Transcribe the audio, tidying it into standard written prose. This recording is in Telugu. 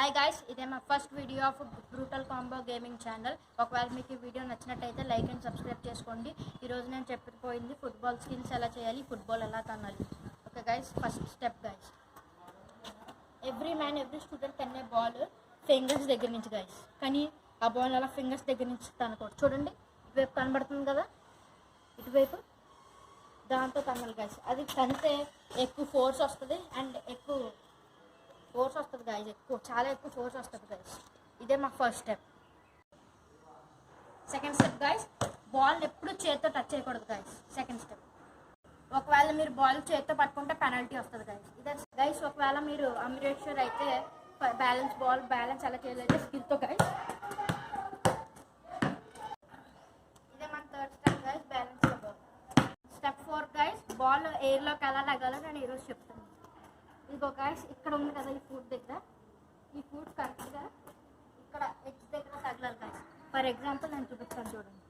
హాయ్ గాయ్స్, ఇదే మా first video of brutal combo gaming channel. ఒకవేళ మీకు ఈ వీడియో నచ్చినట్టయితే లైక్ అండ్ సబ్స్క్రైబ్ చేసుకోండి. ఈరోజు నేను చెప్పిపోయింది ఫుట్బాల్ స్కిల్స్ ఎలా చేయాలి, ఫుట్బాల్ ఎలా తన్నాలి. Okay guys, first step guys, every student తన్నే బాల్ ఫింగర్స్ దగ్గర నుంచి గైస్. కానీ ఆ బాల్ అలా ఫింగర్స్ దగ్గర నుంచి తనకూడదు. చూడండి, ఇటువైపు కనబడుతుంది కదా, ఇటువైపు దాంతో తన్నాలి గైస్. అది తనితే ఎక్కువ ఫోర్స్ వస్తుంది అండ్ ఎక్కువ ఫోర్స్ వస్తుంది గైస్, చాలా ఎక్కువ ఫోర్స్ వస్తుంది గైస్. ఇదే మా first step. Second step guys, ball ఎప్పుడు చేతితో టచ్ చేయకూడదు గైస్. సెకండ్ స్టెప్, ఒకవేళ మీరు బాల్ చేతితో పట్టుకుంటే పెనాల్టీ వస్తుంది గైస్. ఇదే గైస్, ఒకవేళ మీరు అమ్యూరేషన్ అయితే బ్యాలెన్స్ ఎలా చేయాలంటే స్కిల్తో గైస్. ఇదే మన third step guys, balance ball. Step 4 guys, ball ఎయిర్లోకి ఎలా తగ్గాలో నేను ఈరోజు చెప్తాను. ఇదిగో గైస్, ఇక్కడ ఉంది కదా ఈ ఫుట్ దగ్గర, ఈ ఫుట్ కరెక్ట్గా ఇక్కడ ఎడ్జ్ దగ్గర తగలాలి గైస్. ఫర్ ఎగ్జాంపుల్ నేను చూపిస్తాను చూడండి.